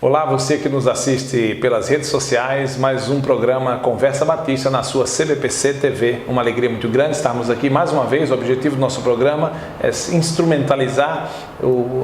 Olá, você que nos assiste pelas redes sociais, mais um programa Conversa Batista na sua CBPC TV. Uma alegria muito grande estarmos aqui mais uma vez. O objetivo do nosso programa é instrumentalizar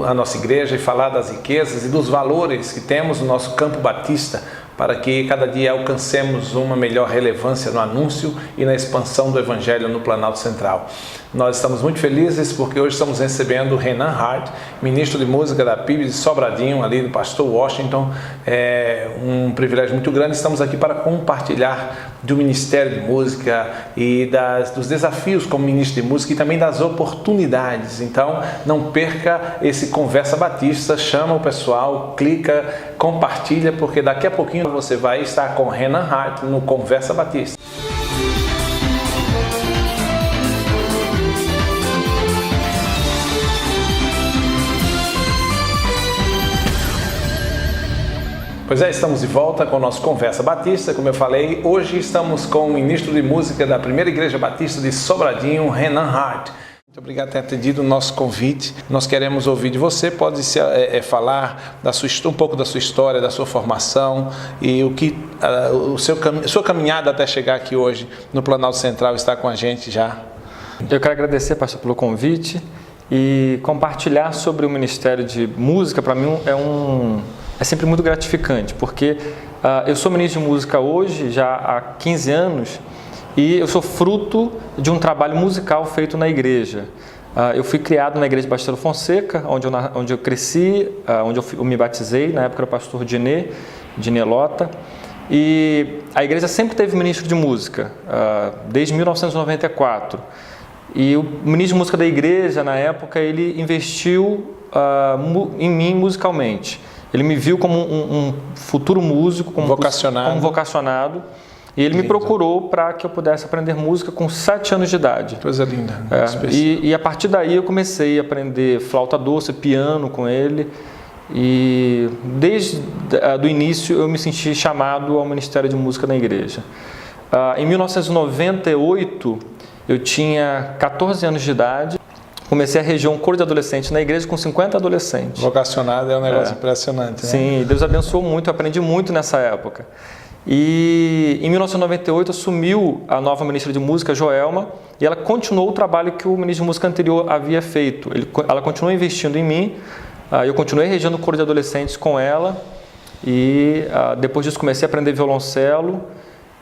a nossa igreja e falar das riquezas e dos valores que temos no nosso campo batista, para que cada dia alcancemos uma melhor relevância no anúncio e na expansão do Evangelho no Planalto Central. Nós estamos muito felizes porque hoje estamos recebendo o Renan Hart, ministro de música da PIB de Sobradinho, ali do pastor Washington. É um privilégio muito grande. Estamos aqui para compartilhar do Ministério de Música e dos desafios como ministro de música e também das oportunidades. Então, não perca esse Conversa Batista, chama o pessoal, clica, compartilha, porque daqui a pouquinho você vai estar com Renan Hart no Conversa Batista. Pois é, estamos de volta com o nosso Conversa Batista. Como eu falei, hoje estamos com o ministro de música da Primeira Igreja Batista de Sobradinho, Renan Hart. Muito obrigado por ter atendido o nosso convite. Nós queremos ouvir de você. Pode falar um pouco da sua história, da sua formação e sua caminhada até chegar aqui hoje no Planalto Central, está com a gente já. Eu quero agradecer, pastor, pelo convite e compartilhar sobre o Ministério de Música. Para mim é sempre muito gratificante, porque eu sou ministro de música hoje, já há 15 anos, e eu sou fruto de um trabalho musical feito na igreja. Eu fui criado na igreja de Baixo Fonseca, onde eu cresci, onde eu me batizei, na época era o pastor Dinê Lota, e a igreja sempre teve ministro de música, desde 1994. E o ministro de música da igreja, na época, ele investiu em mim musicalmente. Ele me viu como um futuro músico, como vocacionado, e ele me procurou para que eu pudesse aprender música com 7 anos de idade. Coisa linda. E a partir daí eu comecei a aprender flauta doce, piano com ele, e desde o início eu me senti chamado ao Ministério de Música na igreja. Em 1998, eu tinha 14 anos de idade. Comecei a reger um coro de adolescentes na igreja com 50 adolescentes. Vocacionado é um negócio impressionante, né? Sim, Deus abençoou muito, eu aprendi muito nessa época. E em 1998 assumiu a nova ministra de música, Joelma, e ela continuou o trabalho que o ministro de música anterior havia feito. Ela continuou investindo em mim, eu continuei regendo o coro de adolescentes com ela, e depois disso comecei a aprender violoncelo.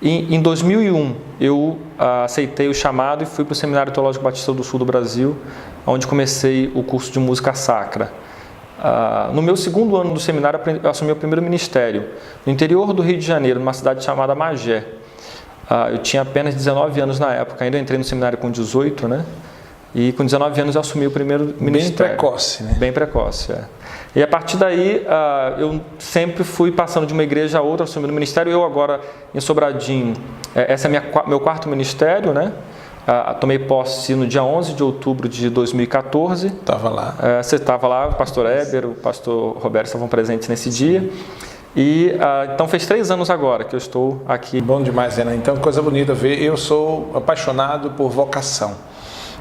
Em 2001, eu aceitei o chamado e fui para o Seminário Teológico Batista do Sul do Brasil, onde comecei o curso de música sacra. No meu segundo ano do seminário, eu assumi o primeiro ministério, no interior do Rio de Janeiro, numa cidade chamada Magé. Eu tinha apenas 19 anos na época, ainda entrei no seminário com 18, né? E com 19 anos eu assumi o primeiro ministério. Bem precoce, né? Bem precoce, é. E a partir daí, eu sempre fui passando de uma igreja a outra, assumindo o ministério. Eu agora, em Sobradinho, esse é meu quarto ministério, né? Tomei posse no dia 11 de outubro de 2014. Estava lá. Você estava lá, o pastor Éber, o pastor Roberto estavam presentes nesse dia. E então fez 3 anos agora que eu estou aqui. Bom demais, Renan. Então, coisa bonita ver. Eu sou apaixonado por vocação.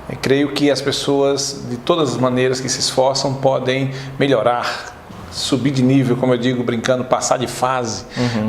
Eu creio que as pessoas, de todas as maneiras que se esforçam, podem melhorar, subir de nível, como eu digo, brincando, passar de fase.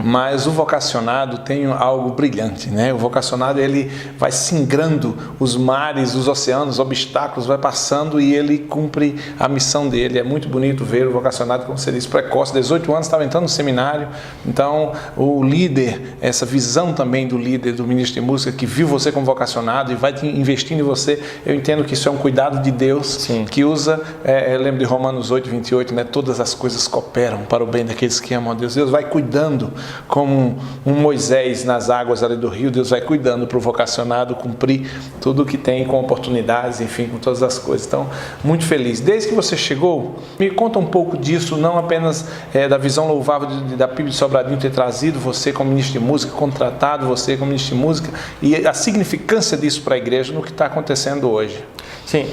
Mas o vocacionado tem algo brilhante, né? O vocacionado, ele vai singrando os mares, os oceanos, os obstáculos, vai passando e ele cumpre a missão dele. É muito bonito ver o vocacionado, como você disse, precoce, 18 anos, estava entrando no seminário. Então, o líder, essa visão também do líder, do ministro de música, que viu você como vocacionado e vai investindo em você, eu entendo que isso é um cuidado de Deus. Sim. Que usa, eu lembro de Romanos 8, 28, né? Todas as coisas cooperam para o bem daqueles que amam a Deus. Deus vai cuidando, como um Moisés nas águas ali do rio. Deus vai cuidando para o vocacionado cumprir tudo o que tem, com oportunidades, enfim, com todas as coisas. Então, muito feliz. Desde que você chegou, me conta um pouco disso, não apenas da visão louvável da PIB de Sobradinho ter trazido você como ministro de música, contratado você como ministro de música, e a significância disso para a igreja no que está acontecendo hoje. Sim,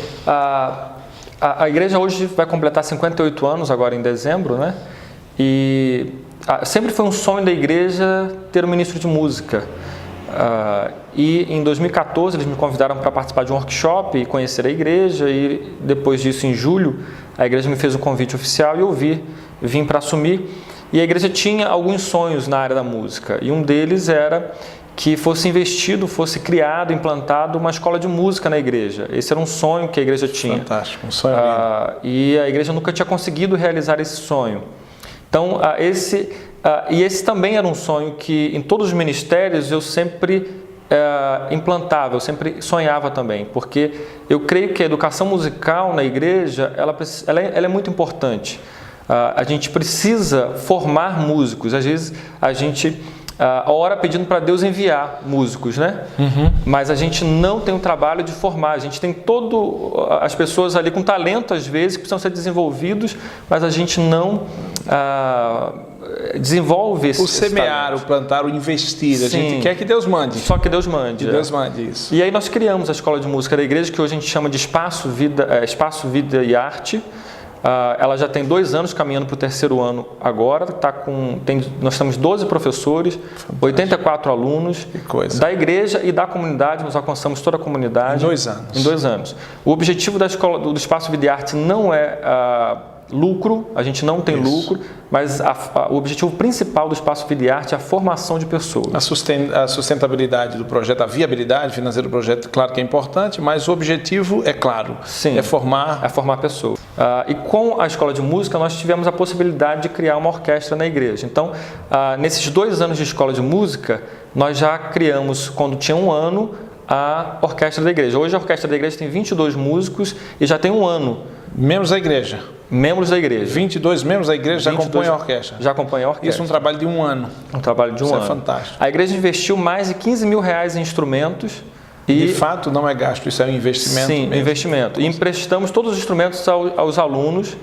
a igreja hoje vai completar 58 anos agora em dezembro, né? E sempre foi um sonho da igreja ter um ministro de música. E em 2014 eles me convidaram para participar de um workshop e conhecer a igreja, e depois disso, em julho, a igreja me fez um convite oficial e eu vim para assumir. E a igreja tinha alguns sonhos na área da música, e um deles era que fosse investido, fosse criado, implantado uma escola de música na igreja. Esse era um sonho que a igreja tinha. Fantástico, um sonho e a igreja nunca tinha conseguido realizar esse sonho. Então, esse também era um sonho que em todos os ministérios eu sempre implantava, eu sempre sonhava também, porque eu creio que a educação musical na igreja, ela é muito importante. A gente precisa formar músicos. Às vezes a gente ora pedindo para Deus enviar músicos, né? Mas a gente não tem o trabalho de formar. A gente tem as pessoas ali com talento, às vezes, que precisam ser desenvolvidos, mas a gente não desenvolve esse semear, o plantar, o investir. A gente quer que Deus mande. Só que Deus mande. Que Deus mande isso. E aí nós criamos a escola de música da igreja, que hoje a gente chama de Espaço Vida e Arte. Ela já tem 2 anos caminhando para o 3º ano agora. Nós temos 12 professores, fantástico. 84 alunos da igreja e da comunidade. Nós alcançamos toda a comunidade. Em 2 anos. Em 2 anos. O objetivo da escola do Espaço Vida e Arte não é lucro, a gente não tem lucro, mas o objetivo principal do Espaço Vida e Arte é a formação de pessoas. A sustentabilidade do projeto, a viabilidade financeira do projeto, claro que é importante, mas o objetivo é claro, é formar pessoas. E com a escola de música nós tivemos a possibilidade de criar uma orquestra na igreja. Então, nesses 2 anos de escola de música, nós já criamos, quando tinha 1 ano, a orquestra da igreja. Hoje a orquestra da igreja tem 22 músicos e já tem 1 ano. Membros da igreja. Membros da igreja. 22 membros da igreja já compõem a orquestra. Já compõem a orquestra. Isso é um trabalho de 1 ano. Um trabalho de 1 ano. Isso é fantástico. A igreja investiu mais de 15 mil reais em instrumentos. De fato, não é gasto, isso é um investimento. Sim, mesmo. Investimento. E emprestamos todos os instrumentos aos alunos.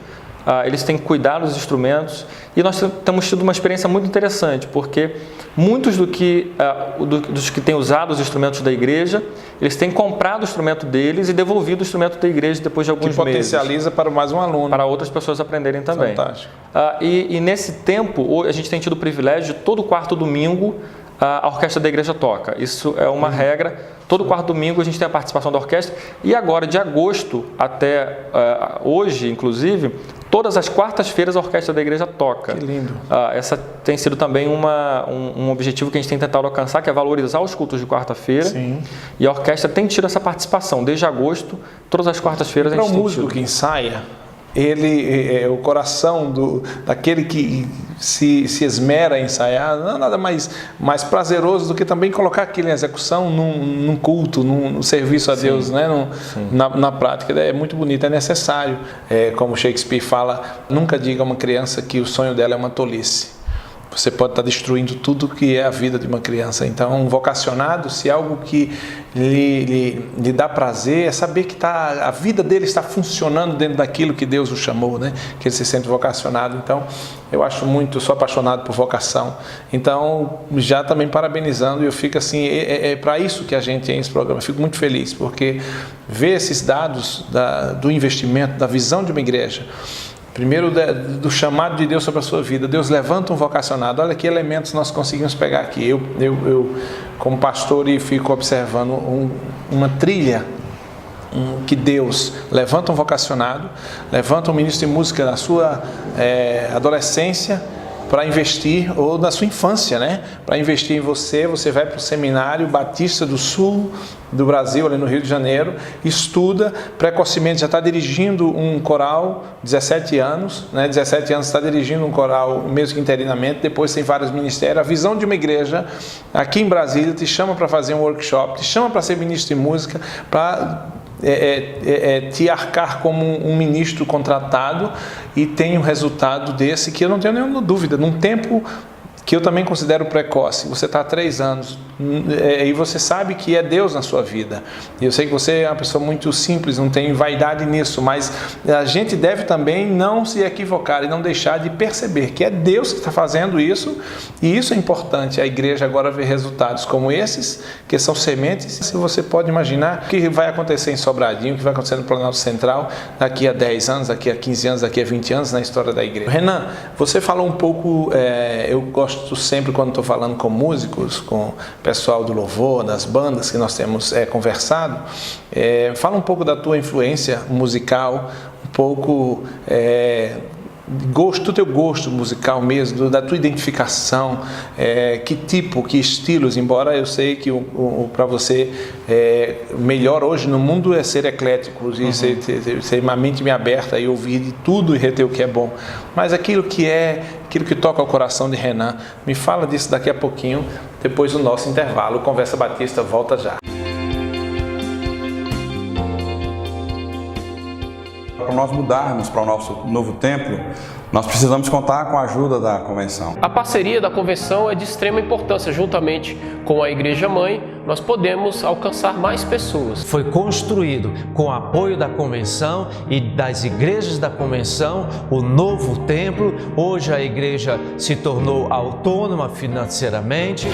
Eles têm que cuidar dos instrumentos. E nós temos tido uma experiência muito interessante, porque muitos dos que têm usado os instrumentos da igreja, eles têm comprado o instrumento deles e devolvido o instrumento da igreja depois de alguns meses. Que potencializa para mais um aluno. Para outras pessoas aprenderem também. Fantástico. E nesse tempo, a gente tem tido o privilégio de todo 4º domingo a orquestra da igreja toca. Isso é uma regra. Todo 4º domingo a gente tem a participação da orquestra. E agora, de agosto até hoje, inclusive, todas as quartas-feiras a orquestra da igreja toca. Que lindo. Essa tem sido também um objetivo que a gente tem tentado alcançar, que é valorizar os cultos de quarta-feira. Sim. E a orquestra tem tido essa participação. Desde agosto, todas as quartas-feiras a gente tem tido. Para o músico que ensaia, ele é o coração daquele que se esmera em ensaiar, não é nada mais prazeroso do que também colocar aquilo em execução num culto, num serviço a Deus, né? Na prática. É muito bonito, é necessário. Como Shakespeare fala, nunca diga a uma criança que o sonho dela é uma tolice. Você pode estar destruindo tudo que é a vida de uma criança. Então, um vocacionado, se algo que lhe dá prazer, é saber que a vida dele está funcionando dentro daquilo que Deus o chamou, né? Que ele se sente vocacionado. Então, eu sou apaixonado por vocação. Então, já também parabenizando, eu fico assim, é para isso que a gente tem esse programa. Eu fico muito feliz, porque ver esses dados do investimento, da visão de uma igreja, primeiro, do chamado de Deus sobre a sua vida. Deus levanta um vocacionado. Olha que elementos nós conseguimos pegar aqui. Eu como pastor, fico observando uma trilha que Deus levanta um vocacionado, levanta um ministro de música na sua adolescência, para investir, ou na sua infância, né? Para investir em você vai para o Seminário Batista do Sul do Brasil, ali no Rio de Janeiro, estuda, precocemente já está dirigindo um coral, 17 anos, né? 17 anos está dirigindo um coral, mesmo que interinamente, depois tem vários ministérios. A visão de uma igreja aqui em Brasília te chama para fazer um workshop, te chama para ser ministro de música, para te arcar como um ministro contratado, e tem um resultado desse que eu não tenho nenhuma dúvida, num tempo que eu também considero precoce. Você está há 3 anos e você sabe que é Deus na sua vida. E eu sei que você é uma pessoa muito simples, não tem vaidade nisso, mas a gente deve também não se equivocar e não deixar de perceber que é Deus que está fazendo isso, e isso é importante. A igreja agora vê resultados como esses, que são sementes. Se você pode imaginar o que vai acontecer em Sobradinho, o que vai acontecer no Planalto Central daqui a 10 anos, daqui a 15 anos, daqui a 20 anos na história da igreja. Renan, você falou um pouco, eu gosto sempre, quando estou falando com músicos, com o pessoal do louvor, das bandas que nós temos conversado, fala um pouco da tua influência musical, um pouco do teu gosto musical mesmo, da tua identificação, que estilos, embora eu sei que para você melhor hoje no mundo é ser eclético e ser uma mente bem aberta e ouvir de tudo e reter o que é bom, mas aquilo que toca ao coração de Renan, me fala disso daqui a pouquinho, depois do nosso intervalo. Conversa Batista volta já. Para nós mudarmos para o nosso novo templo, nós precisamos contar com a ajuda da convenção. A parceria da convenção é de extrema importância. Juntamente com a Igreja Mãe, nós podemos alcançar mais pessoas. Foi construído com o apoio da convenção e das igrejas da convenção o novo templo. Hoje a igreja se tornou autônoma financeiramente.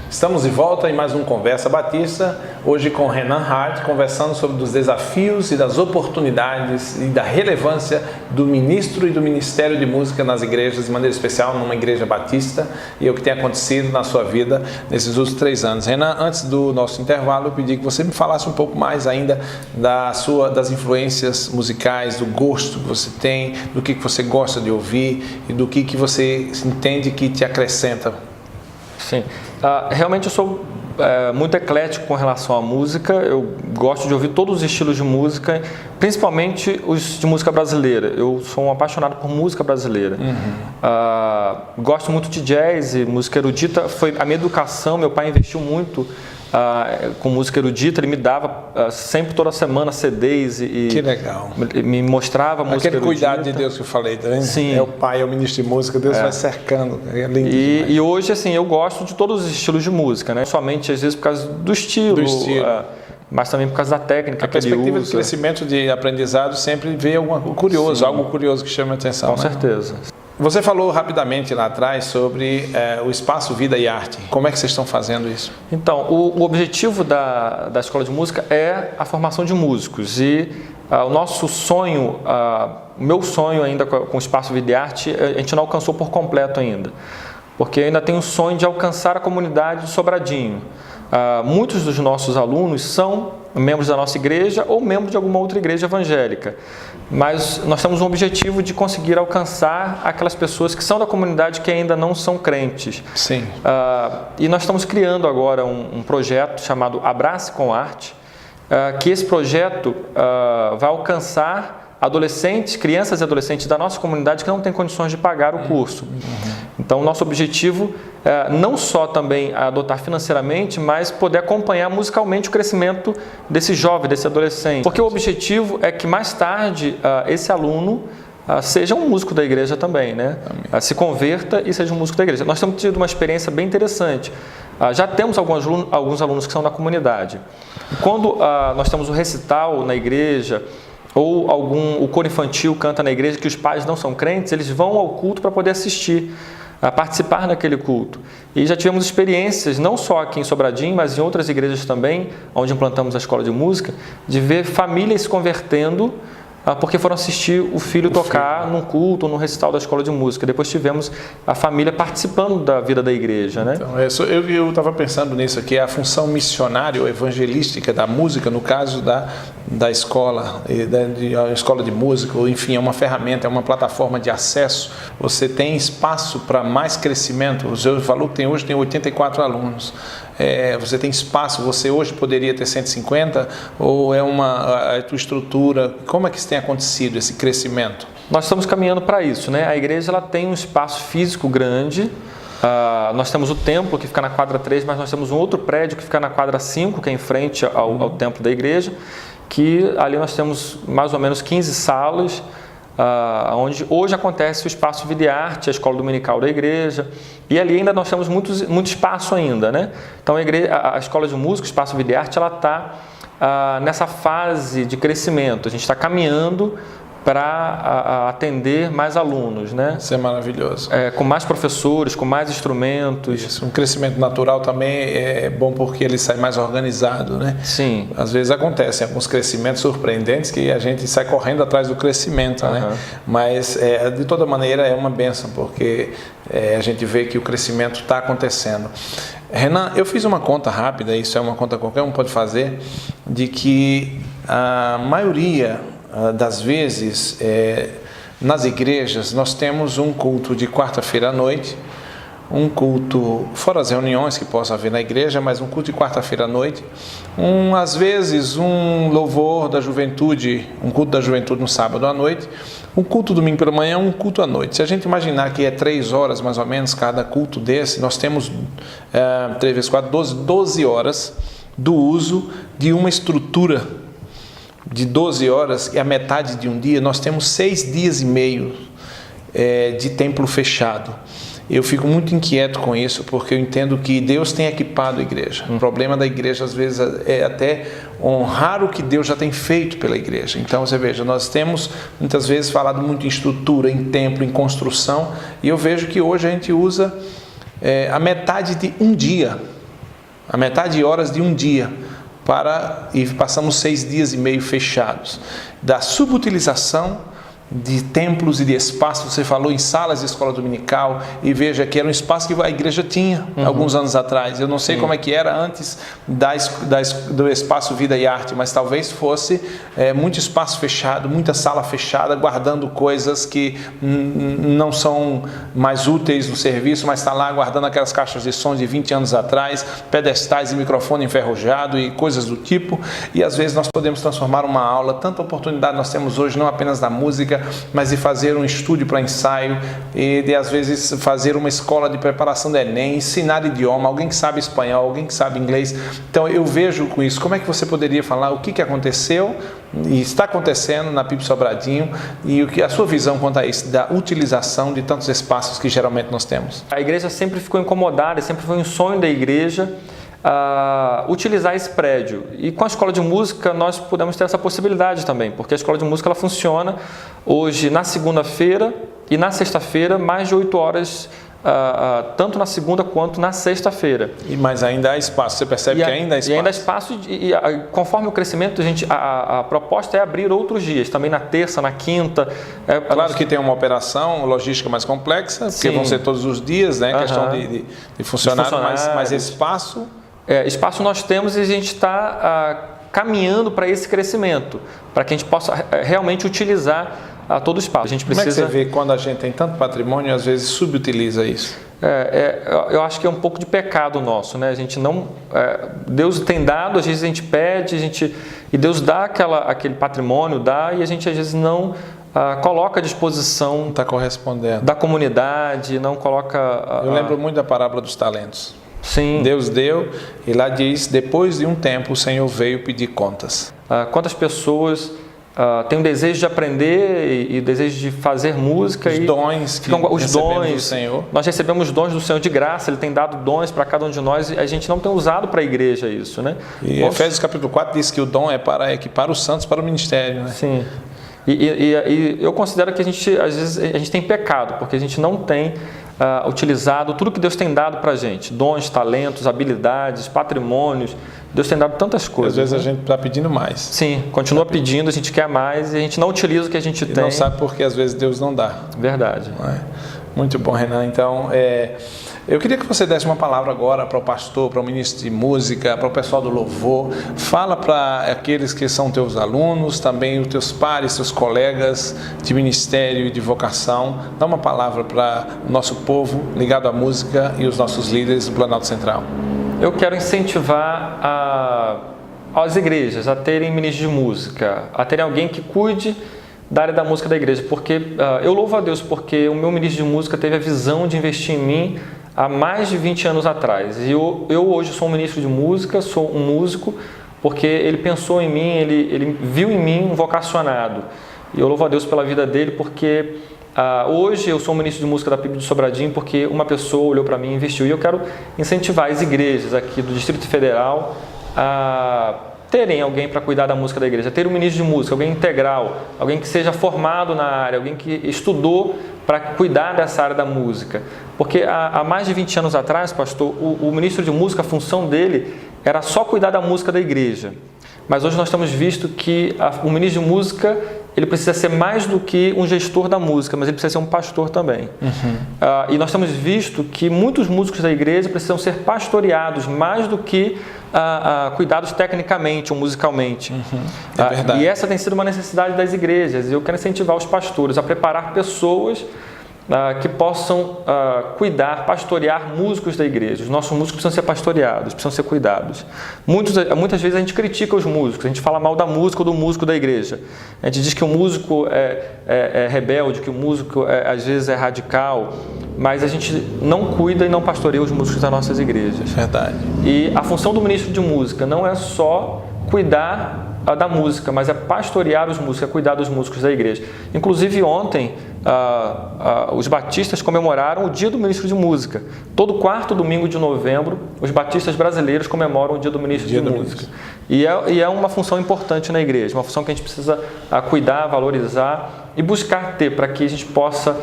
Estamos de volta em mais um Conversa Batista, hoje com Renan Hart, conversando sobre os desafios e das oportunidades e da relevância do ministro e do ministério de música nas igrejas, de maneira especial numa igreja batista, e o que tem acontecido na sua vida nesses últimos 3 anos. Renan, antes do nosso intervalo, eu pedi que você me falasse um pouco mais ainda das influências musicais, do gosto que você tem, do que você gosta de ouvir e do que você entende que te acrescenta. Sim, realmente eu sou muito eclético com relação à música. Eu gosto de ouvir todos os estilos de música, principalmente os de música brasileira. Eu sou um apaixonado por música brasileira. Gosto muito de jazz e música erudita. Foi a minha educação, meu pai investiu muito com música erudita. Ele me dava sempre, toda semana, CDs e que legal. Me mostrava música erudita. Aquele cuidado de Deus que eu falei, tá vendo? Sim. É o pai, é o ministro de música, Deus vai cercando. É lindo e hoje, assim, eu gosto de todos os estilos de música, né? Somente, às vezes, por causa do estilo. Mas também por causa da técnica que ele usa. A perspectiva de crescimento, de aprendizado, sempre vê algo curioso que chama a atenção. Com certeza. Você falou rapidamente lá atrás sobre o Espaço Vida e Arte. Como é que vocês estão fazendo isso? Então, o objetivo da Escola de Música é a formação de músicos. E o nosso sonho, o meu sonho ainda com o Espaço Vida e Arte, a gente não alcançou por completo ainda. Porque ainda tem o sonho de alcançar a comunidade de Sobradinho. Muitos dos nossos alunos são membros da nossa igreja ou membros de alguma outra igreja evangélica. Mas nós temos um objetivo de conseguir alcançar aquelas pessoas que são da comunidade que ainda não são crentes. Sim. E nós estamos criando agora um projeto chamado Abrace com Arte, que esse projeto vai alcançar adolescentes, crianças e adolescentes da nossa comunidade que não têm condições de pagar o curso. Então, o nosso objetivo é não só também adotar financeiramente, mas poder acompanhar musicalmente o crescimento desse jovem, desse adolescente. Porque o objetivo é que mais tarde esse aluno seja um músico da igreja também, né? Se converta e seja um músico da igreja. Nós temos tido uma experiência bem interessante. Já temos alguns alunos que são da comunidade. Quando nós temos o recital na igreja, ou o coro infantil canta na igreja que os pais não são crentes, eles vão ao culto para poder assistir, a participar naquele culto. E já tivemos experiências, não só aqui em Sobradinho, mas em outras igrejas também, onde implantamos a escola de música, de ver famílias se convertendo porque foram assistir o filho tocar num culto ou num recital da escola de música. Depois tivemos a família participando da vida da igreja, né? Então, eu estava pensando nisso aqui, a função missionária ou evangelística da música, no caso da escola, a escola de música, ou enfim, é uma ferramenta, é uma plataforma de acesso. Você tem espaço para mais crescimento. O seu falou que hoje tem 84 alunos. Você tem espaço, você hoje poderia ter 150, ou a tua estrutura? Como é que isso tem acontecido, esse crescimento? Nós estamos caminhando para isso, né? A igreja ela tem um espaço físico grande. Nós temos o templo que fica na quadra 3, mas nós temos um outro prédio que fica na quadra 5, que é em frente ao templo da igreja, que ali nós temos mais ou menos 15 salas, onde hoje acontece o Espaço Vida e Arte, a escola dominical da igreja, e ali ainda nós temos muito espaço ainda, né? Então a escola de música, o Espaço Vida e Arte, ela está nessa fase de crescimento. A gente está caminhando para atender mais alunos, né? Isso é maravilhoso. Com mais professores, com mais instrumentos. Isso, um crescimento natural também é bom porque ele sai mais organizado, né? Sim. Às vezes acontecem alguns crescimentos surpreendentes que a gente sai correndo atrás do crescimento, né? Mas de toda maneira é uma bênção porque a gente vê que o crescimento está acontecendo. Renan, eu fiz uma conta rápida, isso é uma conta que qualquer um pode fazer, de que a maioria das vezes nas igrejas nós temos um culto de quarta-feira à noite, um culto, fora as reuniões que possa haver na igreja, mas um culto de quarta-feira à noite, às vezes um louvor da juventude, um culto da juventude no sábado à noite, um culto domingo pela manhã, um culto à noite. Se a gente imaginar que é 3 horas mais ou menos cada culto desse, nós temos 3 vezes 4, 12 horas do uso de uma estrutura de 12 horas, e a metade de um dia, nós temos 6 dias e meio de templo fechado. Eu fico muito inquieto com isso, porque eu entendo que Deus tem equipado a igreja. O problema da igreja, às vezes, é até honrar o que Deus já tem feito pela igreja. Então, você veja, nós temos, muitas vezes, falado muito em estrutura, em templo, em construção, e eu vejo que hoje a gente usa a metade de um dia, a metade de horas de um dia, e passamos 6 dias e meio fechados. Da subutilização de templos e de espaços, você falou em salas de escola dominical, e veja que era um espaço que a igreja tinha alguns anos atrás. Eu não sei como é que era antes do espaço Vida e Arte, mas talvez fosse muito espaço fechado, muita sala fechada, guardando coisas que não são mais úteis no serviço, mas está lá guardando aquelas caixas de som de 20 anos atrás, pedestais e microfone enferrujado e coisas do tipo. E às vezes nós podemos transformar uma aula, tanta oportunidade nós temos hoje, não apenas da música, mas de fazer um estúdio para ensaio, e de às vezes fazer uma escola de preparação do Enem, ensinar idioma, alguém que sabe espanhol, alguém que sabe inglês. Então eu vejo com isso, como é que você poderia falar o que aconteceu e está acontecendo na PIB Sobradinho, e o que a sua visão quanto a isso, da utilização de tantos espaços que geralmente nós temos? A igreja sempre ficou incomodada, sempre foi um sonho da igreja utilizar esse prédio, e com a escola de música nós pudemos ter essa possibilidade também, porque a escola de música ela funciona hoje na segunda-feira e na sexta-feira mais de 8 horas, tanto na segunda quanto na sexta-feira. Mas ainda há espaço, você percebe que ainda há espaço? E ainda há espaço, conforme o crescimento, a proposta é abrir outros dias, também na terça, na quinta. Claro que tem uma operação logística mais complexa, porque vão ser todos os dias, né? Questão de funcionário, mas espaço... espaço nós temos, e a gente está caminhando para esse crescimento, para que a gente possa realmente utilizar todo o espaço. A gente precisa... Como é que você vê quando a gente tem tanto patrimônio, às vezes subutiliza isso? Eu acho que é um pouco de pecado nosso, né? A gente não... Deus tem dado, às vezes a gente pede, e Deus dá aquele patrimônio, e a gente às vezes não coloca à disposição está correspondendo da comunidade, não coloca... Eu lembro muito da parábola dos talentos. Sim. Deus deu, e lá diz, depois de um tempo o Senhor veio pedir contas. Quantas pessoas têm o desejo de aprender e o desejo de fazer música, os dons que recebemos do Senhor. Nós recebemos dons do Senhor de graça, Ele tem dado dons para cada um de nós, e a gente não tem usado para a igreja isso, né? E Efésios capítulo 4 diz que o dom é para equipar os santos para o ministério, né? Sim. E eu considero que às vezes a gente tem pecado, porque a gente não tem utilizado tudo que Deus tem dado para a gente, dons, talentos, habilidades, patrimônios. Deus tem dado tantas coisas. Às vezes a gente está pedindo mais. Sim, continua pedindo, a gente quer mais, e a gente não utiliza o que a gente tem. Não sabe porque às vezes Deus não dá. Verdade. Não é? Muito bom, Renan. Então, eu queria que você desse uma palavra agora para o pastor, para o ministro de música, para o pessoal do louvor. Fala para aqueles que são teus alunos, também os teus pares, teus colegas de ministério e de vocação. Dá uma palavra para o nosso povo ligado à música e os nossos líderes do Planalto Central. Eu quero incentivar as igrejas a terem ministros de música, a terem alguém que cuide da área da música da igreja, porque eu louvo a Deus porque o meu ministro de música teve a visão de investir em mim há mais de 20 anos atrás. E eu hoje sou um ministro de música, sou um músico, porque ele pensou em mim, ele viu em mim um vocacionado. E eu louvo a Deus pela vida dele, porque hoje eu sou um ministro de música da PIB de Sobradinho, porque uma pessoa olhou para mim e investiu. E eu quero incentivar as igrejas aqui do Distrito Federal a terem alguém para cuidar da música da igreja, ter um ministro de música, alguém integral, alguém que seja formado na área, alguém que estudou para cuidar dessa área da música. Porque há mais de 20 anos atrás, pastor, o ministro de música, a função dele era só cuidar da música da igreja. Mas hoje nós temos visto que o ministro de música, ele precisa ser mais do que um gestor da música, mas ele precisa ser um pastor também. E nós temos visto que muitos músicos da igreja precisam ser pastoreados mais do que cuidados tecnicamente ou musicalmente. É verdade. E essa tem sido uma necessidade das igrejas. Eu quero incentivar os pastores a preparar pessoas que possam cuidar, pastorear músicos da igreja. Os nossos músicos precisam ser pastoreados, precisam ser cuidados. Muitas vezes a gente critica os músicos, a gente fala mal da música ou do músico da igreja. A gente diz que o músico é rebelde, que o músico às vezes é radical, mas a gente não cuida e não pastoreia os músicos das nossas igrejas. Verdade. E a função do ministro de música não é só cuidar da música, mas é pastorear os músicos, é cuidar dos músicos da igreja. Inclusive ontem, os batistas comemoraram o Dia do Ministro de Música. Todo quarto domingo de novembro, os batistas brasileiros comemoram o Dia do Ministro de Música. E é uma função importante na igreja, uma função que a gente precisa cuidar, valorizar e buscar ter, para que a gente possa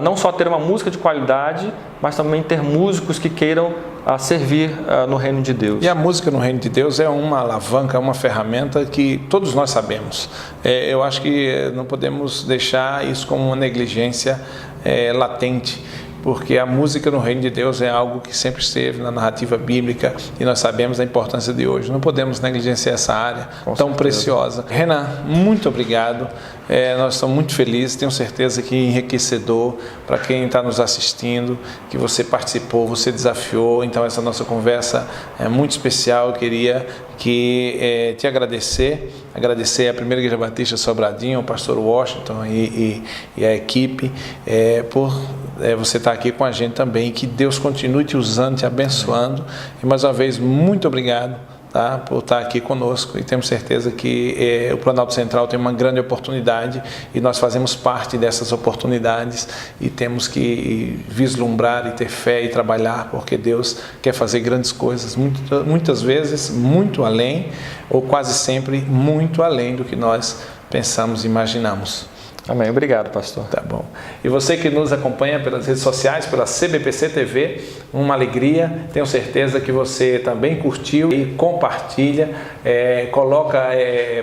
não só ter uma música de qualidade, mas também ter músicos que queiram servir no reino de Deus. E a música no reino de Deus é uma alavanca, uma ferramenta que todos nós sabemos. Eu acho que não podemos deixar isso como uma negligência latente, porque a música no reino de Deus é algo que sempre esteve na narrativa bíblica e nós sabemos da importância de hoje. Não podemos negligenciar essa área tão preciosa. Renan, muito obrigado. Nós estamos muito felizes, tenho certeza que enriquecedor para quem está nos assistindo, que você participou, você desafiou. Então essa nossa conversa é muito especial. Eu queria te agradecer a Primeira Igreja Batista Sobradinho, o pastor Washington e a equipe por você estar aqui com a gente também. Que Deus continue te usando, te abençoando. E mais uma vez, muito obrigado por estar aqui conosco, e temos certeza que o Planalto Central tem uma grande oportunidade e nós fazemos parte dessas oportunidades e temos que vislumbrar e ter fé e trabalhar, porque Deus quer fazer grandes coisas, muitas vezes muito além, ou quase sempre muito além do que nós pensamos e imaginamos. Amém. Obrigado, pastor. Tá bom. E você que nos acompanha pelas redes sociais, pela CBPC TV, uma alegria. Tenho certeza que você também curtiu e compartilha,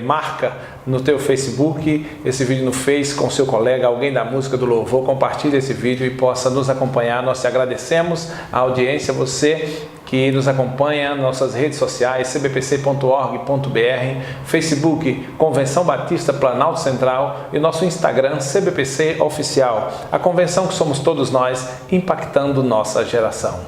marca no teu Facebook esse vídeo no Face com seu colega, alguém da música do louvor. Compartilhe esse vídeo e possa nos acompanhar. Nós te agradecemos a audiência, você que nos acompanha nas nossas redes sociais, cbpc.org.br, Facebook, Convenção Batista Planalto Central e nosso Instagram, CBPC Oficial. A convenção que somos todos nós, impactando nossa geração.